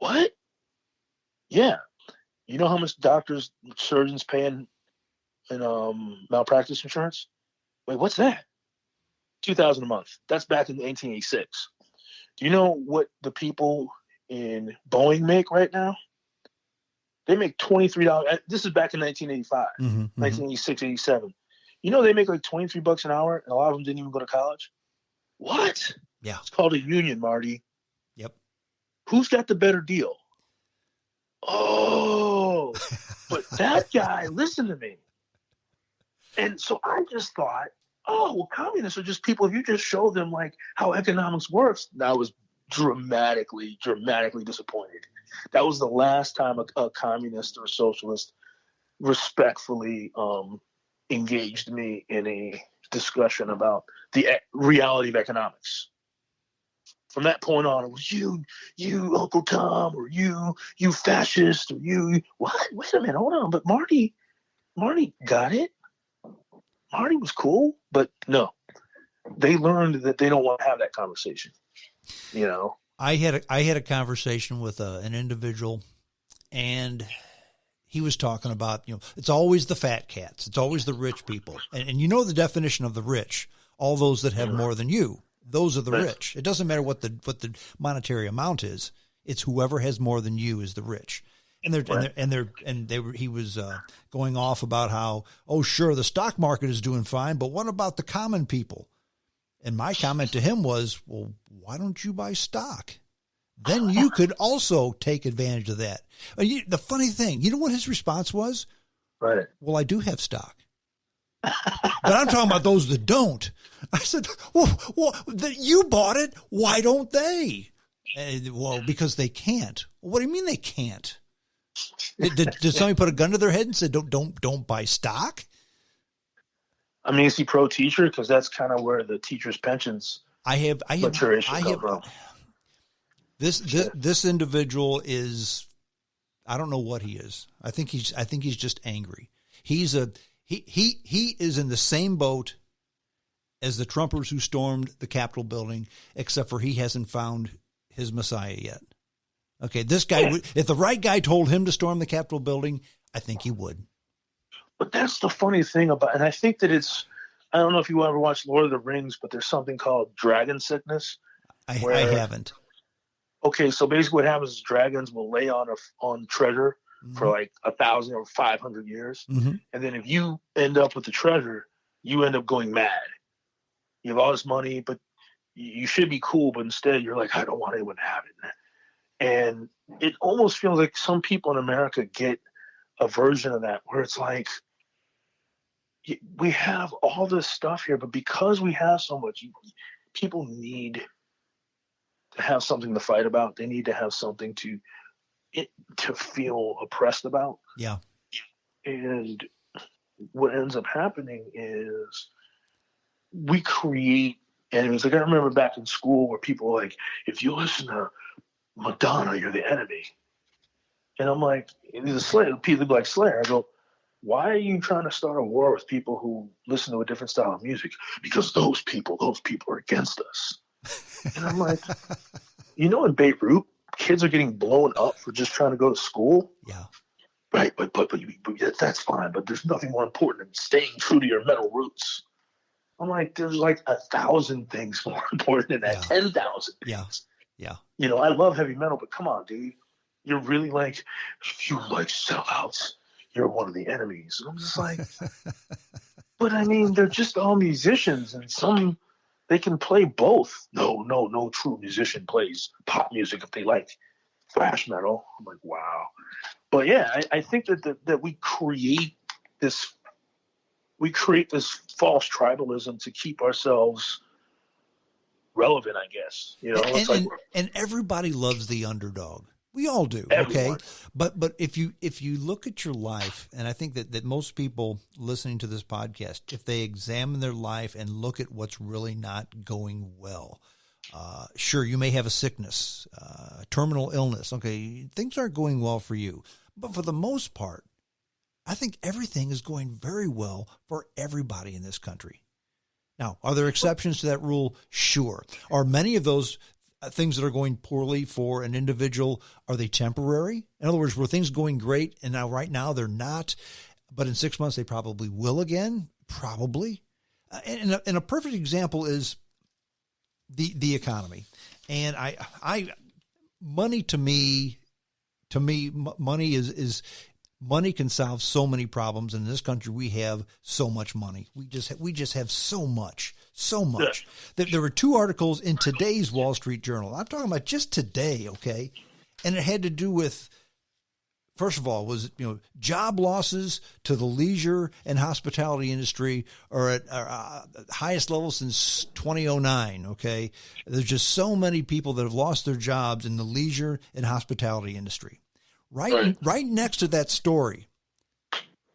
What? Yeah. You know how much doctors, surgeons pay in malpractice insurance? Wait, what's that? 2,000 a month. That's back in 1886. Do you know what the people in Boeing make right now? They make $23. This is back in 1985, 1986, 87. You know they make like $23 an hour, and a lot of them didn't even go to college. What? Yeah. It's called a union, Marty. Yep. Who's got the better deal? Oh, but that guy, listen to me. And so I just thought, oh, well, communists are just people. If you just show them like how economics works, I was dramatically disappointed. That was the last time a communist or a socialist respectfully engaged me in a discussion about the reality of economics. From that point on, it was you Uncle Tom, or you fascist, or you what? Wait a minute, hold on. But Marty got it. Marty was cool, but no, they learned that they don't want to have that conversation. You know, I had a conversation with an individual, and he was talking about, it's always the fat cats, it's always the rich people, and you know the definition of the rich, all those that have more than you. Those are the rich. It doesn't matter what the monetary amount is. It's whoever has more than you is the rich. And he was going off about how, oh, sure, the stock market is doing fine, but what about the common people? And my comment to him was, well, why don't you buy stock? Then you could also take advantage of that. The funny thing, you know what his response was? Right. Well, I do have stock. But I'm talking about those that don't. I said, well, you bought it. Why don't they? Well, because they can't. What do you mean they can't? Did somebody put a gun to their head and said, don't buy stock? I mean, is he pro teacher? Because that's kind of where the teachers' pensions maturation come from. This individual is, I don't know what he is. I think he's just angry. He is in the same boat as the Trumpers who stormed the Capitol building, except for he hasn't found his Messiah yet. Okay, this guy, if the right guy told him to storm the Capitol building, I think he would. But that's the funny thing about, and I think that I don't know if you ever watched Lord of the Rings, but there's something called dragon sickness. I haven't. Okay, so basically what happens is dragons will lay on treasure for like 1,000 or 500 years. And then if you end up with the treasure, you end up going mad. You have all this money, but you should be cool, but instead you're like, I don't want anyone to have it. And it almost feels like some people in America get a version of that where it's like, we have all this stuff here, but because we have so much, people need to have something to fight about. They need to have something to feel oppressed about. Yeah. And what ends up happening is we create enemies. Like I remember back in school where people were like, if you listen to Madonna, you're the enemy. And I'm like, he's a Slayer. People be like, Slayer. I go, why are you trying to start a war with people who listen to a different style of music? Because those people are against us. And I'm like, in Beirut, kids are getting blown up for just trying to go to school. Yeah. Right, but that's fine. But there's nothing more important than staying true to your metal roots. I'm like, there's like 1,000 things more important than that. 10,000 things. Yeah. I love heavy metal, but come on, dude. You're really like, if you like sellouts, you're one of the enemies. And I'm just like, but I mean, they're just all musicians, and they can play both. No true musician plays pop music if they like thrash metal. I'm like, wow. But yeah, I think that we create this false tribalism to keep ourselves relevant, I guess. And everybody loves the underdog. We all do. Everyone. Okay. But if you look at your life, and I think that most people listening to this podcast, if they examine their life and look at what's really not going well, sure, you may have a sickness, terminal illness. Okay. Things aren't going well for you, but for the most part, I think everything is going very well for everybody in this country. Now, are there exceptions to that rule? Sure. Are many of those things that are going poorly for an individual, are they temporary? In other words, were things going great and now right now they're not, but in 6 months they probably will again? Probably. And a perfect example is the economy. And money to me, money is money can solve so many problems. And in this country, we have so much money. We just have so much. Yeah. There were 2 articles in today's Wall Street Journal. I'm talking about just today, okay? And it had to do with, first of all, was job losses to the leisure and hospitality industry are at highest level since 2009. Okay, there's just so many people that have lost their jobs in the leisure and hospitality industry. Right next to that story,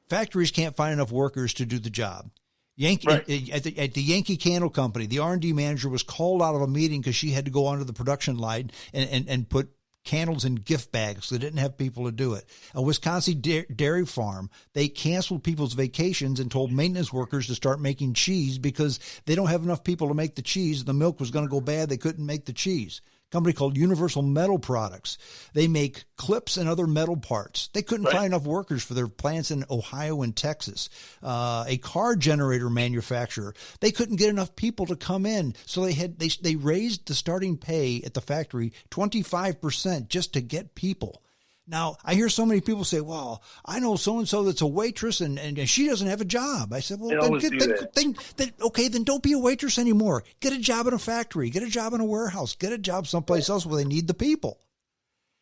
factories can't find enough workers to do the job. At the Yankee Candle Company, the R&D manager was called out of a meeting because she had to go onto the production line and put candles in gift bags. They didn't have people to do it. A Wisconsin dairy farm, they canceled people's vacations and told maintenance workers to start making cheese because they don't have enough people to make the cheese. The milk was going to go bad. They couldn't make the cheese. Company called Universal Metal Products. They make clips and other metal parts. They couldn't find enough workers for their plants in Ohio and Texas. A car generator manufacturer. They couldn't get enough people to come in. So they raised the starting pay at the factory 25% just to get people. Now, I hear so many people say, well, I know so-and-so that's a waitress and she doesn't have a job. I said, well, then don't be a waitress anymore. Get a job in a factory. Get a job in a warehouse. Get a job someplace else where they need the people.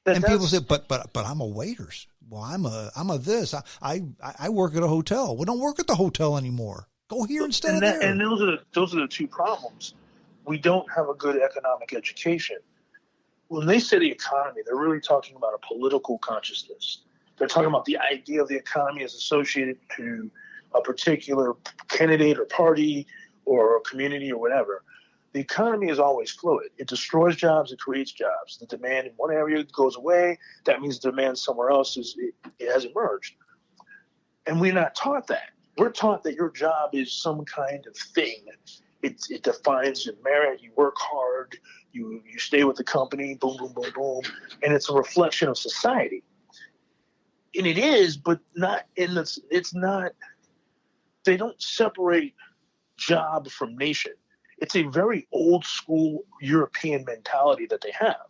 And people say, but I'm a waitress. Well, I'm a this. I work at a hotel. We don't work at the hotel anymore. Go here instead of there. And those are the 2 problems. We don't have a good economic education. When they say the economy, they're really talking about a political consciousness. They're talking about the idea of the economy as associated to a particular candidate or party or community or whatever. The economy is always fluid. It destroys jobs. It creates jobs. The demand in one area goes away. That means the demand somewhere else it has emerged. And we're not taught that. We're taught that your job is some kind of thing. It defines your merit. You work hard. You stay with the company, boom, boom, boom, boom, and it's a reflection of society. And it is, but not in this. It's not. They don't separate job from nation. It's a very old school European mentality that they have.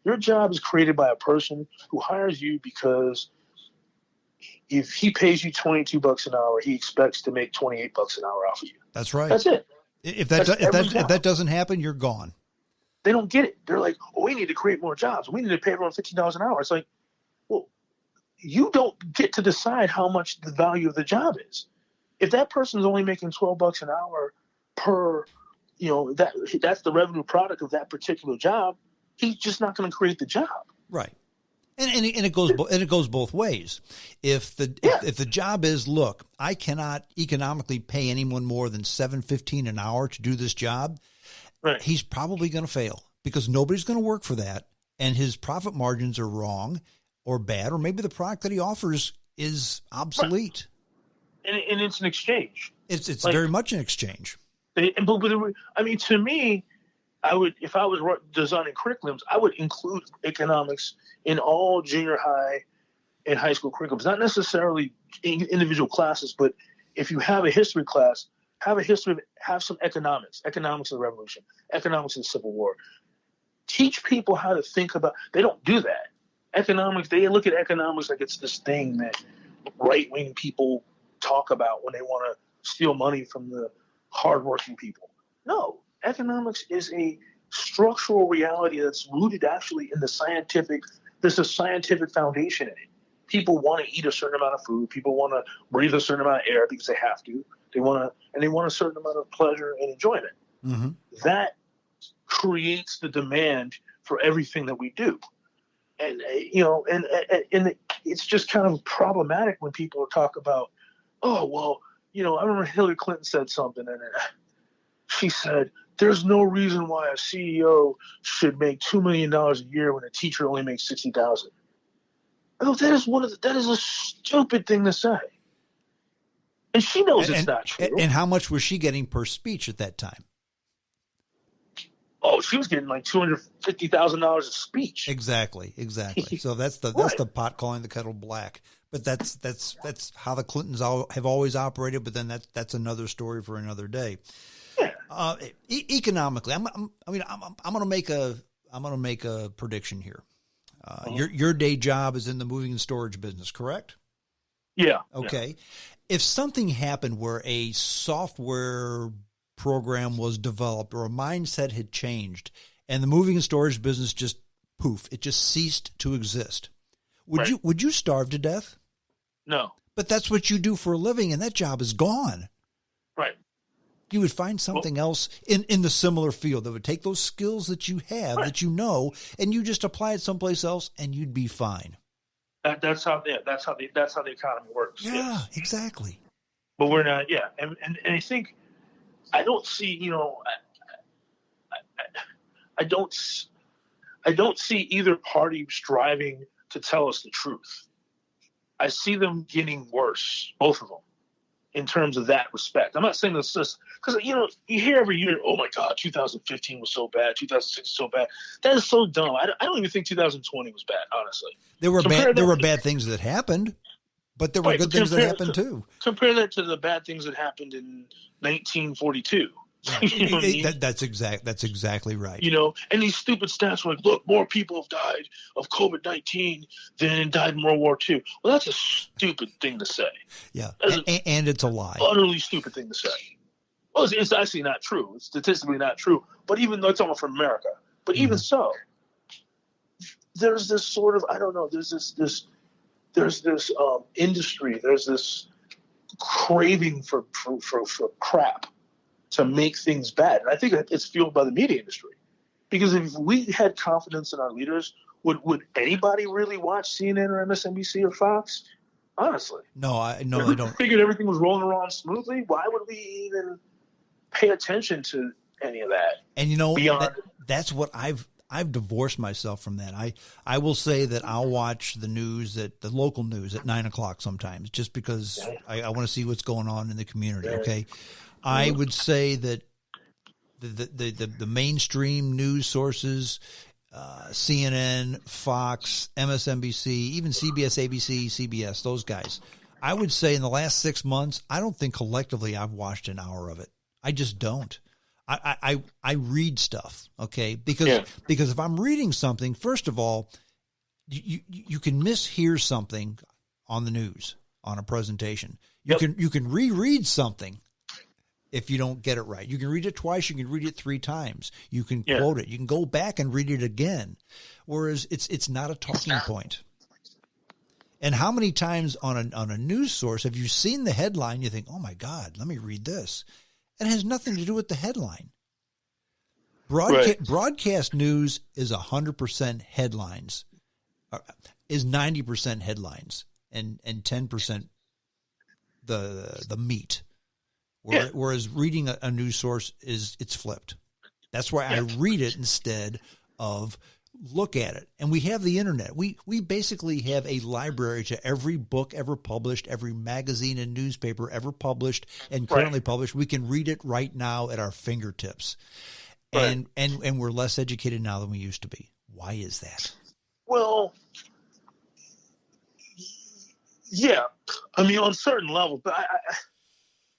Your job is created by a person who hires you because if he pays you $22 an hour, he expects to make $28 an hour off of you. That's right. That's it. If that doesn't happen, you're gone. They don't get it. They're like, oh, we need to create more jobs. We need to pay everyone $15 an hour. It's like, well, you don't get to decide how much the value of the job is. If that person is only making $12 an hour per, that's the revenue product of that particular job, he's just not going to create the job. Right. And it goes both ways. If the job is, look, I cannot economically pay anyone more than $7.15 an hour to do this job, right, he's probably going to fail because nobody's going to work for that, and his profit margins are wrong or bad, or maybe the product that he offers is obsolete. Right. And it's an exchange. It's like, very much an exchange. To me, if I was designing curriculums, I would include economics in all junior high and high school curriculums, not necessarily individual classes, but if you have a history class, have some economics of the revolution, economics of the Civil War. Teach people how to think about, they don't do that. Economics, they look at economics like it's this thing that right-wing people talk about when they want to steal money from the hardworking people. No, economics is a structural reality that's rooted actually in the scientific. There's a scientific foundation in it. People want to eat a certain amount of food. People want to breathe a certain amount of air because they have to. They want a certain amount of pleasure and enjoyment. Mm-hmm. That creates the demand for everything that we do. And it's just kind of problematic when people talk about, oh, well, I remember Hillary Clinton said something, and she said, there's no reason why a CEO should make $2 million a year when a teacher only makes $60,000. Oh, that is a stupid thing to say. And she knows it's not true. And how much was she getting per speech at that time? Oh, she was getting like $250,000 a speech. Exactly. So that's the pot calling the kettle black. But that's how the Clintons have always operated. But then that's another story for another day. Yeah. Economically, I'm gonna make a prediction here. Your day job is in the moving and storage business, correct? Yeah. Okay. Yeah. If something happened where a software program was developed or a mindset had changed and the moving and storage business just poof, it just ceased to exist, would you starve to death? No. But that's what you do for a living, and that job is gone. Right. You would find something else in the similar field that would take those skills that you have, that you know, and you just apply it someplace else, and you'd be fine. That's how the economy works. Yeah, yes. Exactly. But we're not. Yeah, and I think I don't see. I don't see either party striving to tell us the truth. I see them getting worse, both of them, in terms of that respect. I'm not saying this just because you hear every year, oh my God, 2015 was so bad, 2016 was so bad. That is so dumb. I don't even think 2020 was bad, honestly. There were bad things that happened, but there were good things that happened too. Compare that to the bad things that happened in 1942. Right. That's exactly right. And these stupid stats were like, look, more people have died of COVID-19 than died in World War II. Well, that's a stupid thing to say. Yeah, and it's a lie. Utterly stupid thing to say. Well, it's actually not true. It's statistically not true. But even though it's almost from America, but even so, there's this sort of, I don't know. There's this industry. There's this craving for crap to make things bad. And I think it's fueled by the media industry. Because if we had confidence in our leaders, would anybody really watch CNN or MSNBC or Fox? Honestly. No, I don't. Figured everything was rolling around smoothly. Why would we even pay attention to any of that? And that's what I've divorced myself from that. I will say that I'll watch the news, the local news at 9:00 sometimes, just because I want to see what's going on in the community. Okay. I would say that the mainstream news sources, CNN, Fox, MSNBC, even CBS, ABC, CBS, those guys, I would say in the last 6 months, I don't think collectively I've watched an hour of it. I just don't. I read stuff, okay? Because if I'm reading something, first of all, you can mishear something on the news, on a presentation. You can reread something if you don't get it right. You can read it twice. You can read it 3 times. You can quote it. You can go back and read it again. Whereas it's not a talking point. And how many times on a news source have you seen the headline? You think, oh my God, let me read this. It has nothing to do with the headline. Broadcast news is 100% headlines, is 90% headlines and 10% the meat. Whereas reading a news source it's flipped. That's why I read it instead of look at it. And we have the internet. We basically have a library to every book ever published, every magazine and newspaper ever published and currently published. We can read it right now at our fingertips. And we're less educated now than we used to be. Why is that? Well, yeah. I mean, on certain levels, but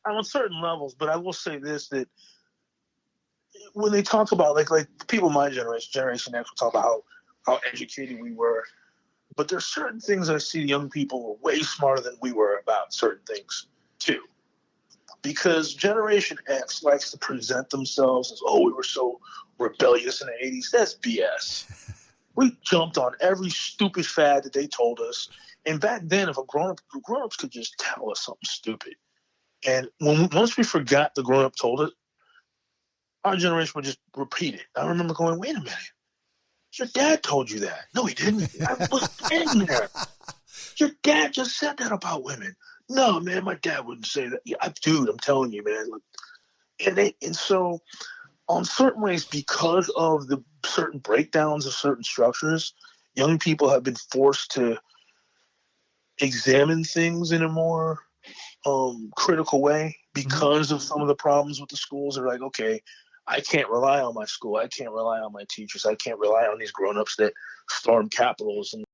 I'm on certain levels, but I will say this, that when they talk about like people my generation X will talk about how educated we were, but there's certain things I see young people are way smarter than we were about certain things too. Because Generation X likes to present themselves as, oh, we were so rebellious in the 80s. That's BS. We jumped on every stupid fad that they told us. And back then, if grown-ups could just tell us something stupid. And once we forgot the grown-up told it, our generation would just repeat it. I remember going, wait a minute. Your dad told you that. No, he didn't. I was in there. Your dad just said that about women. No, man, my dad wouldn't say that. Yeah, dude, I'm telling you, man. And so on certain ways, because of the certain breakdowns of certain structures, young people have been forced to examine things in a more critical way because of some of the problems with the schools. They're like, okay, I can't rely on my school. I can't rely on my teachers. I can't rely on these grown-ups that storm capitals and